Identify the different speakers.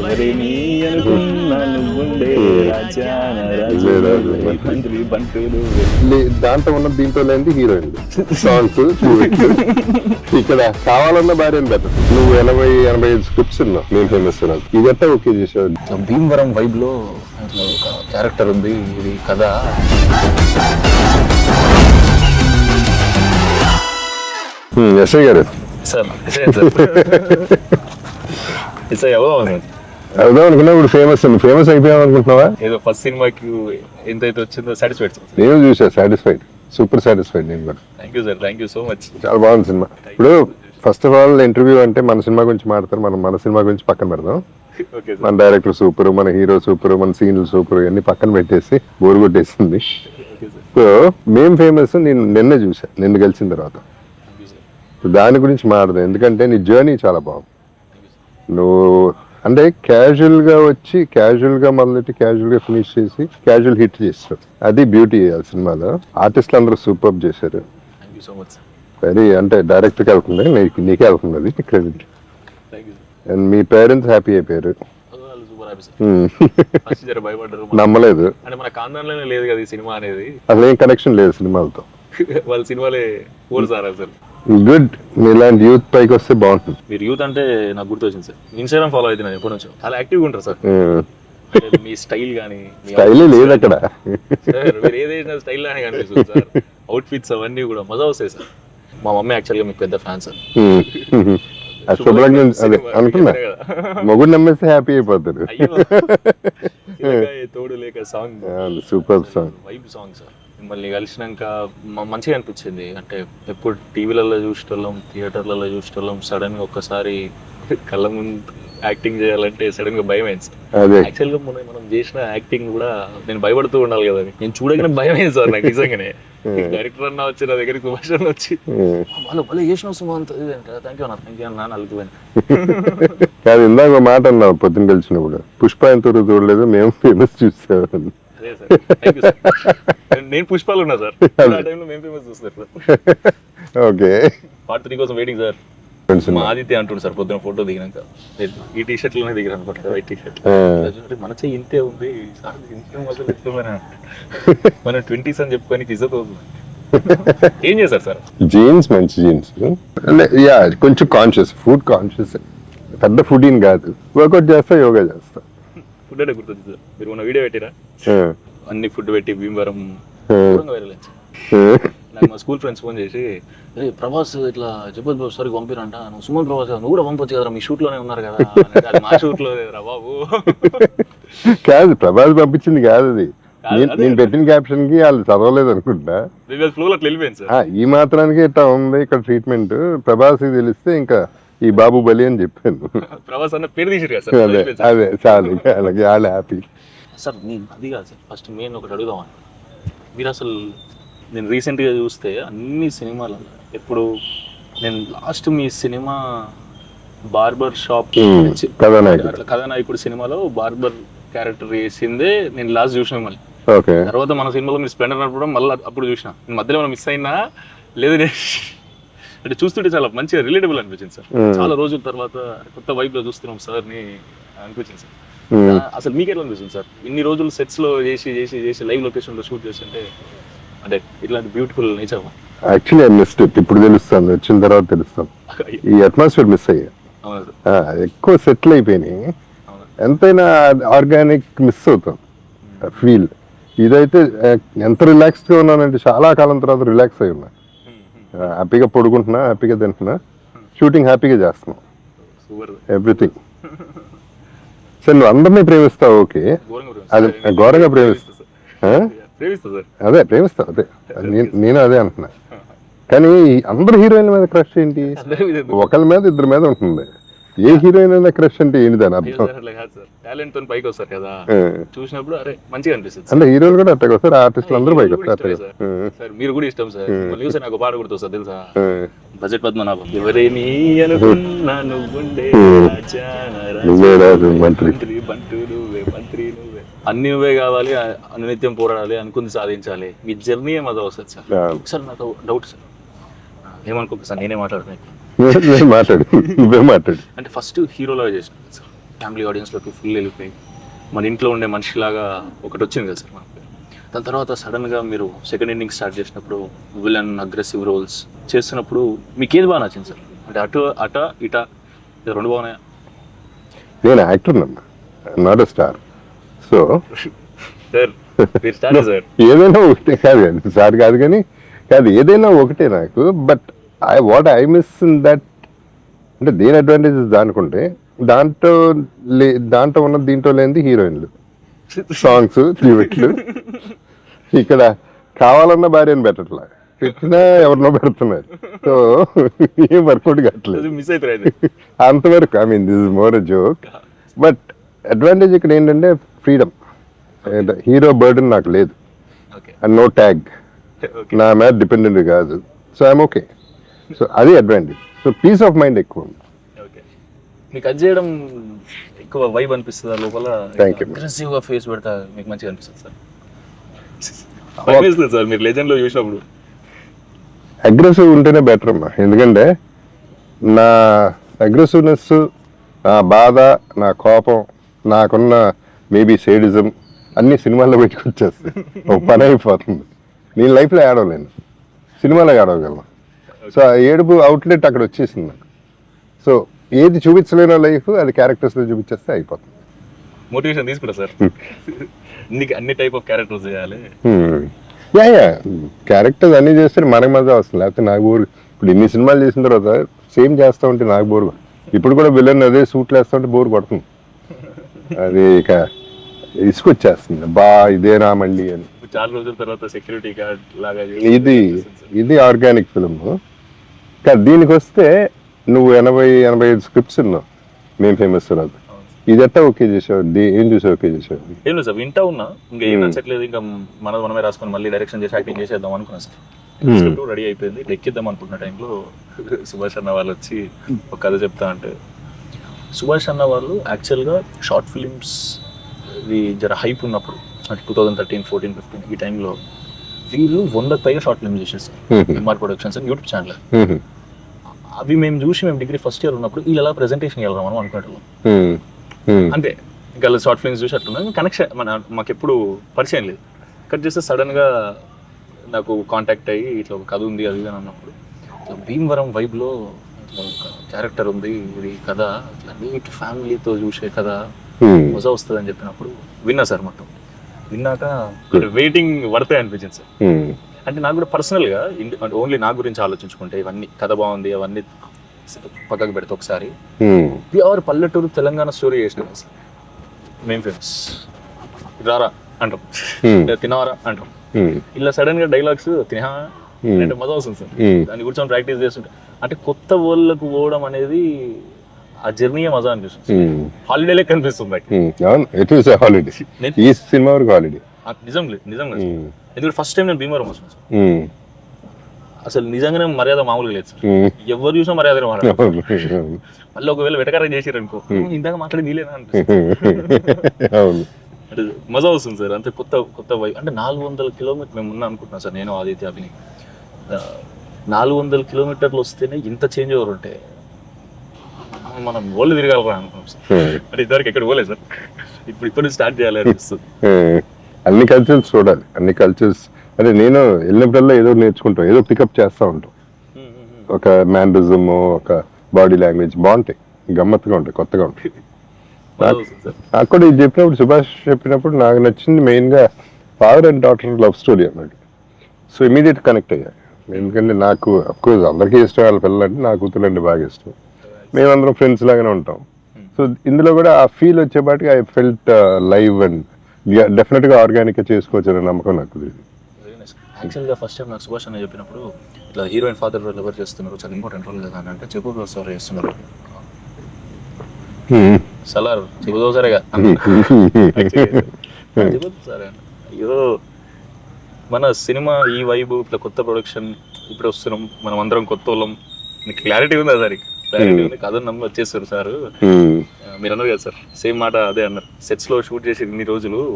Speaker 1: ఎవరిని అనుకున్నా నువ్వుండే రాజాన రాజు మంత్రి బంటులు.
Speaker 2: దాంట్లో ఉన్న దీంట్లో లేని హీరోయిన్ సాంగ్స్ ఇక్కడ కావాలన్న భార్య బెటర్. నువ్వు 80-85 స్క్రిప్ట్స్ ఉన్నావు నేను ఫేమస్ ఇదంతా ఓకే చేసావు.
Speaker 1: భీమవరం వైబ్ లో ఒక క్యారెక్టర్ ఉంది, ఇది కథ.
Speaker 2: ఎస్ఐ గారు
Speaker 1: సార్
Speaker 2: అవుదాం అనుకున్నా ఇప్పుడు ఫేమస్ అయిపోయాం అనుకుంటున్నావా?
Speaker 1: ఏదో ఫస్ట్ సినిమాకి ఎంతైతే వచ్చిందో సాటిస్ఫైడ్.
Speaker 2: నేను చూసా సాటిస్ఫైడ్, సూపర్ సాటిస్ఫైడ్. నేను కూడా
Speaker 1: థ్యాంక్ యూ సో మచ్.
Speaker 2: చాలా బాగుంది సినిమా. ఇప్పుడు ఫస్ట్ ఆఫ్ ఆల్ ఇంటర్వ్యూ అంటే మన సినిమా గురించి మాట్లాడతారు, మనం మన సినిమా గురించి పక్కన పెడదాం. మన డైరెక్టర్ సూపర్, మన హీరో సూపర్, మన సీన్లు సూపర్, ఇవన్నీ పక్కన పెట్టేసి బోర్ కొట్టేసింది. సో మేం ఫేమస్ నేను నిన్నే చూసా, నిన్ను కలిసిన తర్వాత. దాని గురించి మాట్లాడదాం, ఎందుకంటే నీ జర్నీ చాలా బాగుంది. నువ్వు అంటే క్యాజువల్ గా వచ్చి క్యాజువల్ గా మొదలెట్టి క్యాజువల్ గా ఫినిష్ చేసి క్యాజువల్ హిట్ చేస్తారు. అది బ్యూటీ ఆ సినిమాలో. ఆర్టిస్టులు అందరూ సూపర్ చేశారు. వెరీ అంటే డైరెక్టర్కి వెళ్తుంది, నీకే వెళ్తుంది అది credit. And me parents happy అయిపోయారు. నమ్మలేదు, అసలు ఏం కనెక్షన్ లేదు సినిమాలతో.
Speaker 1: వాళ్ళ సినిమాలే అసలు
Speaker 2: గుడ్. ఇలాంటి యూత్ పైకి వస్తే బాగుంటుంది.
Speaker 1: మీరు యూత్ అంటే నాకు గుర్తొచ్చింది సార్, ఇన్స్టాగ్రామ్ ఫాలో అవుతున్నాను ఎప్పటి నుంచో. చాలా యాక్టివ్గా ఉంటారు సార్. మీ స్టైల్ కానీ
Speaker 2: స్టైల్ లేదు అక్కడ,
Speaker 1: మీరు ఏదైనా స్టైల్ లానే కనిపిస్తుంది సార్. అవుట్ ఫిట్స్ అవన్నీ కూడా మజా వస్తాయి సార్. మా మమ్మీ యాక్చువల్గా మీకు పెద్ద ఫ్యాన్ సార్.
Speaker 2: అదే అనుకున్నా, మొగుడు నమ్మేస్తే హ్యాపీ అయిపోతారు.
Speaker 1: తోడు లేక song
Speaker 2: super song,
Speaker 1: vibe song sir. మిమ్మల్ని కలిసినాక మంచిగా అనిపించింది. అంటే ఎప్పుడు టీవీలలో చూసేటోళ్ళం, థియేటర్లలో చూసేటోళ్ళం, సడన్ గా ఒక్కసారి కళ్ళ ముందు యాక్టింగ్ చేయాలంటే సడన్ గా భయం అయింది సార్. యాక్చువల్ గా మనం చేసిన యాక్టింగ్ కూడా నేను భయపడుతూ ఉండాలి కదా, నేను చూడగానే భయం అయింది సార్ నాకు నిజంగానే. డైరెక్టర్ అన్న వచ్చి నా దగ్గరికి సుభాష్ అన్న వచ్చి వాళ్ళు చేసిన సుమంత్ థ్యాంక్ యూ అన్న అలిగిపోయాను.
Speaker 2: కాదు ఇందాక మాట అన్నావు పొద్దున్న కలిసినప్పుడు, పుష్ప ఎంత చూడలేదు మేము ఫేమస్ చూసాం.
Speaker 1: నేను పుష్పాలు ఉన్నా సార్, ఆ టైంలో మేము ఫేమస్ చూస్తారు.
Speaker 2: ఓకే,
Speaker 1: పార్ట్ 3 కోసం వెయిటింగ్ సార్. మా ఆదిత్య అంటుండు సార్ పొద్దున ఫోటో దిగినాక, ఈ టీ షర్ట్ లోనే దిగారు అనుకుంటా, వైట్ టీ షర్ట్. మన చెయ్యి ఇంతే ఉంది సార్, మనం 20s అని చెప్పుకొని ఇజ్జత్ అవుతుంది. ఏం చేశారు సార్?
Speaker 2: జీన్స్, మంచి జీన్స్. యా కొంచెం కాన్షియస్, ఫుడ్ కాన్షియస్. పెద్ద ఫుడ్ ఏం కాదు, వర్కౌట్ చేస్తా, యోగా చేస్తా.
Speaker 1: ఫుడ్ అంటే గుర్తుంది సార్, మీరు ఉన్న వీడియో పెట్టిరా అన్ని ఫుడ్ పెట్టి భీమవరం వైరల్ నాకు మా స్కూల్ ఫ్రెండ్స్ ఫోన్ చేసి, ప్రభాస్ ఇట్లా జబద్ బాబు సార్కి పంపిరంట, నువ్వు సుమన్ ప్రభాస్ నువ్వు కూడా పంపొచ్చు కదా, మీ షూట్ లోనే ఉన్నారు కదా. మా షూట్ లో రా బాబు.
Speaker 2: కాదు ప్రభాస్ పంపించింది కాదు అది, నేను పెట్టిన క్యాప్షన్ కి వాళ్ళు చదవలేదు అనుకుంటా. ఈ మాత్రానికి ఇట్లా ఉంది ఇక్కడ ట్రీట్మెంట్, ప్రభాస్ తెలిస్తే ఇంకా ఈ బాబు బలి అని చెప్పాను.
Speaker 1: ప్రభాస్ అన్న పేరు తీసారు
Speaker 2: అదే అదే చాలు, అలాగే వాళ్ళు హ్యాపీ
Speaker 1: సార్. నేను అది కాదు సార్, ఫస్ట్ మెయిన్ ఒకటి అడుగుదామని. మీరు అసలు నేను రీసెంట్గా చూస్తే అన్ని సినిమాలు ఎప్పుడు నేను లాస్ట్ మీ సినిమా బార్బర్ షాప్ కథానాయకుడు సినిమాలో బార్బర్ క్యారెక్టర్ వేసిందే నేను లాస్ట్ చూసిన. మళ్ళీ తర్వాత మన సినిమాలో మీరు స్ప్లెండర్ అన్నప్పుడు మళ్ళీ అప్పుడు చూసిన. నేను మధ్యలో మనం మిస్ అయినా లేదు, అంటే చూస్తుంటే చాలా మంచిగా రిలేటబుల్ అనిపించింది సార్. చాలా రోజుల తర్వాత కొత్త వైబ్ లో చూస్తున్నాం సార్ ని అనిపించింది సార్. అసలు మీకు ఎట్లా అనిపిస్తుంది సార్, ఇన్ని రోజులు సెట్స్ లో చేసి చేసి చేసి లైవ్ లొకేషన్ లో షూట్ చేస్తుంటే, అంటే ఇట్లాంటి beautiful nature?
Speaker 2: Actually I missed it. ఇప్పుడు తెలుస్తాను, వచ్చిన తర్వాత తెలుస్తాను. ఈ అట్మాస్ఫియర్ మిస్ అయ్యా, ఎక్కువ సెటిల్ అయిపోయినాయి. ఎంతైనా ఆర్గానిక్ మిస్ అవుతాం ఫీల్. ఇదైతే ఎంత రిలాక్స్డ్ గా ఉన్నానంటే చాలా కాలం తర్వాత రిలాక్స్ అయి ఉన్నా, హ్యాపీగా పడుకుంటున్నా, హ్యాపీగా తింటున్నా, షూటింగ్ హ్యాపీగా చేస్తున్నాం, ఎవ్రీథింగ్. సరే నువ్వు అందరినీ ప్రేమిస్తావు, ఓకే, అది ఘోరంగా ప్రేమిస్తా, అదే ప్రేమిస్తావు, అదే నేను అదే అంటున్నా. కానీ అందరు హీరోయిన్ల మీద క్రష్ ఏంటి? ఒకళ్ళ మీద ఇద్దరి మీద ఉంటుంది. ఏ హీరోయిన్ అయినా క్రష్ అంటే ఏంటి దాని అర్థం?
Speaker 1: చూసినప్పుడు అరే మంచిగా అనిపిస్తుంది.
Speaker 2: అంటే హీరోలు కూడా అట్టగా వస్తారు, ఆర్టిస్టులు అందరూ పైకి వస్తారు.
Speaker 1: మీరు కూడా ఇష్టం సార్. చూసే నాకు పాట గుర్తు సార్, తెలుసా? బడ్జెట్ పద్మనాభం. ఎవరేమి అనుకున్నా నువ్వుండే మంత్రి బంటు నువ్వే, మంత్రి నువ్వే, అన్ని నువ్వే కావాలి, అనునిత్యం పోరాడాలి, అనుకుంది సాధించాలి. మీ జర్నీ ఏమదో వస్తుంది సార్. సార్ నాకు డౌట్ సార్, ఏమనుకోక సార్ నేనే మాట్లాడుతున్నాను.
Speaker 2: మాట్లాడు, నువ్వే మాట్లాడు.
Speaker 1: అంటే ఫస్ట్ హీరోలో చేసిన సార్, ఫ్యామిలీ ఆడియన్స్లోకి ఫుల్ వెళ్ళిపోయి మన ఇంట్లో ఉండే మనిషిలాగా ఒకటి వచ్చింది కదా సార్ మనకి. దాని తర్వాత సడన్గా మీరు సెకండ్ ఇన్నింగ్ స్టార్ట్ చేసినప్పుడు విలన్ అగ్రెసివ్ రోల్స్ చేస్తున్నప్పుడు మీకు ఏది బాగా నచ్చింది సార్? అంటే అట ఇట రెండు బాగున్నాయా?
Speaker 2: నేను యాక్టర్ అమ్మా, not a star. So
Speaker 1: sir మీరు స్టార్ సార్.
Speaker 2: ఏదైనా ఒకటే కాదు కానీ సార్ కాదు కానీ కాదు, ఏదైనా ఒకటే నాకు. But what I miss in that అంటే దేని అడ్వాంటేజెస్ దానికుంటే దాంట్లో ఉన్న దీంట్లో లేనిది హీరోయిన్లు, సాంగ్స్, డ్యూయెట్లు. ఇక్కడ కావాలన్న భార్యను పెట్టట్లా, పెట్టినా ఎవరినో పెడుతున్నారు. సో ఏం వర్కౌట్ కావట్లేదు
Speaker 1: మిస్ అవుతారు
Speaker 2: అంతవరకు. I mean this is more a joke. But advantage ఇక్కడ ఏంటంటే ఫ్రీడమ్. హీరో బర్డన్ నాకు లేదు, అండ్ నో ట్యాగ్, నా మీద డిపెండెంట్ కాదు. So I'm okay. సో అది advantage. So peace of mind ఎక్కువ.
Speaker 1: మీకు అది చేయడం ఎక్కువ వైబ్ అనిపిస్తుందా లోపల?
Speaker 2: Thank you.
Speaker 1: అగ్రెసివ్గా ఫేస్ పెడతా మీకు మంచిగా అనిపిస్తుంది సార్? అనిపిస్తుంది సార్ మీరు లెజెండ్లో చూసినప్పుడు?
Speaker 2: అగ్రెసివ్ ఉంటేనే బెటర్ అమ్మా. ఎందుకంటే నా అగ్రెసివ్నెస్, నా బాధ, నా కోపం, నాకున్న మేబీ సేడిజం అన్ని సినిమాల్లో పెట్టుకొచ్చేస్తాయి. ఒక పని అయిపోతుంది. నేను లైఫ్లో ఏడవలేను, సినిమాలో ఏడవగలను. సో ఆ ఏడుపు అవుట్లెట్ అక్కడ వచ్చేసింది నాకు. సో ఏది చూపించలేనో లైఫ్ అది క్యారెక్టర్స్లో చూపించేస్తే అయిపోతుంది.
Speaker 1: మోటివేషన్ తీసుకుంటా సార్. నీకు అన్ని టైప్ ఆఫ్ క్యారెక్టర్స్ చేయాలి.
Speaker 2: యా క్యారెక్టర్స్ అన్ని చేస్తే మనకు మజా వస్తుంది, లేకపోతే నాకు బోర్. ఇప్పుడు ఇన్ని సినిమాలు చేసిన తర్వాత సేమ్ చేస్తూ ఉంటే నాకు బోర్. ఇప్పుడు కూడా విలన్ అదే సూట్లు వేస్తూ ఉంటే బోర్ కొడుతుంది. అది ఇక ఇసుకొచ్చేస్తుంది, బా ఇదేనా మళ్ళీ అని.
Speaker 1: చాలా రోజుల తర్వాత సెక్యూరిటీ గార్డ్ లాగా
Speaker 2: ఇది ఆర్గానిక్ ఫిల్మ్. కానీ దీనికి వస్తే నువ్వు 80-85 స్క్రిప్ట్స్ ఉన్నావు మేము ఫేమస్ తర్వాత. ఇది ఎట్టా ఓకే చేసావు? ఏం చూసావు ఓకే చేసావు?
Speaker 1: ఏం లేదు సార్, వింటా ఉన్నా. ఇంకా ఏం నచ్చట్లేదు, ఇంకా మనమే రాసుకొని మళ్ళీ డైరెక్షన్ చేసి యాక్టింగ్ చేసేద్దాం అనుకున్నా సార్. స్క్రిప్ట్ రెడీ అయిపోయింది, ఎక్కిద్దాం అనుకున్న టైంలో సుభాష్ అన్న వాళ్ళు వచ్చి ఒక కథ చెప్తా అంటే. సుభాష్ అన్న వాళ్ళు యాక్చువల్గా షార్ట్ ఫిలిమ్స్ ఇది జర హైప్ ఉన్నప్పుడు అంటే 2013, 14, 15 ఈ టైంలో వీళ్ళు 100కి పైగా షార్ట్ ఫిల్మ్స్ చేసేస్తారు. ఎంఆర్ ప్రొడక్షన్స్ అని యూట్యూబ్ ఛానల్. అవి మేము చూసి మేము డిగ్రీ ఫస్ట్ ఇయర్ ఉన్నప్పుడు వీళ్ళు ఎలా ప్రెజెంటేషన్ వెళ్ళాం మనం అనుకునేటోళ్ళం. అంటే ఇంకా షార్ట్ ఫిల్మ్స్ చూసి అట్లున్నాం. కనెక్షన్ మాకు ఎప్పుడు పరిచయం లేదు. కట్ చేస్తే సడన్గా నాకు కాంటాక్ట్ అయ్యి ఇట్లా ఒక కథ ఉంది అది అని అన్నప్పుడు, ఇట్లా భీమవరం వైబ్లో ఒక క్యారెక్టర్ ఉంది, ఇది కథ ఇట్లా నీట్ ఫ్యామిలీతో చూసే కథ మజా వస్తుంది అని చెప్పినప్పుడు విన్నా సార్. మొత్తం విన్నాక వెయిటింగ్ పడతాయి అనిపించింది సార్. అంటే నాకు కూడా పర్సనల్గా అంటే ఓన్లీ నా గురించి ఆలోచించుకుంటే ఇవన్నీ కథ బాగుంది అవన్నీ పక్కకు పెడితే ఒకసారి ప్యూర్ పల్లెటూరు తెలంగాణ స్టోరీ చేసినాం సార్. మేము ఫేమస్ రారా అంటాం, తినవారా అంటాం. ఇలా సడన్ గా డైలాగ్స్ తినా అంటే మజా వస్తుంది సార్. దాన్ని కూర్చొని ప్రాక్టీస్ చేస్తుంటే అంటే కొత్త వరల్డ్కు పోవడం అనేది ఆ జర్నీ మజా అనిపిస్తుంది. హాలిడే లెక్క అనిపిస్తుంది. నిజంగా ఎందుకంటే ఫస్ట్ టైం నేను భీమవరం వచ్చాను సార్. అసలు నిజంగానే మర్యాద మామూలుగా లేదు సార్. ఎవరు చూసినా మర్యాద మళ్ళీ ఒకవేళ వెటకారం చేసారు అనుకో, ఇందాక మాట్లాడి నీలేనా అనిపిస్తుంది. అంటే మజా వస్తుంది సార్. అంతే కొత్త వైపు. అంటే 400 కిలోమీటర్ మేము ఉన్నా అనుకుంటున్నాం సార్, నేను ఆదిత్య అభిని. 400 కిలోమీటర్లు వస్తేనే ఇంత చేంజ్ ఓవర్ ఉంటే మనం ఓళ్ళు తిరగాలరా అనుకున్నాం సార్. అంటే ఇద్దరికి ఎక్కడ పోలేదు సార్. ఇప్పుడు స్టార్ట్ చేయాలి అనిపిస్తుంది.
Speaker 2: అన్ని కల్చర్స్ చూడాలి, అన్ని కల్చర్స్. అంటే నేను వెళ్ళినప్పుడల్లా ఏదో నేర్చుకుంటాం, ఏదో పికప్ చేస్తూ ఉంటాం. ఒక మ్యానరిజం, ఒక బాడీ లాంగ్వేజ్ బాగుంటాయి, గమ్మత్తుగా ఉంటాయి, కొత్తగా ఉంటాయి. నాకు కూడా ఇది చెప్పినప్పుడు, సుభాష్ చెప్పినప్పుడు నాకు నచ్చింది మెయిన్గా father and daughter love story అన్నట్టు. సో ఇమీడియట్ కనెక్ట్ అయ్యాయి. ఎందుకంటే నాకు అఫ్కోర్స్ అందరికీ ఇష్టం వాళ్ళ పిల్లలంటే, నా కూతురు అంటే బాగా ఇష్టం. మేమందరం ఫ్రెండ్స్ లాగానే ఉంటాం. సో ఇందులో కూడా ఆ ఫీల్ వచ్చేపాటికి ఐ ఫెల్ట్ లైవ్ అండ్ డెఫినెట్గా ఆర్గానిక్గా చేసుకోవచ్చు అనే నమ్మకం నాకు.
Speaker 1: యాక్చువల్గా ఫస్ట్ టైం నాకు సుభాష్ అన్న చెప్పినప్పుడు ఇట్లా హీరోయిన్ ఫాదర్ రోల్ ఎవరు చేస్తున్నారు, చాలా ఇంపార్టెంట్ రోల్ కదా అని అంటే, చెప్పుకో సార్ చేస్తున్నారు సలార్ చెబుతావు సరేగా చెబుతుంది సార్. అయ్యో మన సినిమా ఈ వైబు ఇట్లా కొత్త ప్రొడక్షన్ ఇప్పుడు వస్తున్నాం, మనం అందరం కొత్త వాళ్ళం. నీకు క్లారిటీ ఉందా సార్? క్లారిటీ ఉంది. కథ నమ్మి వచ్చేస్తారు సార్. మీరు అన్నారు కదా సార్, సేమ్ మాట అదే అన్నారు. సెట్స్ లో షూట్ చేసి ఇన్ని రోజులు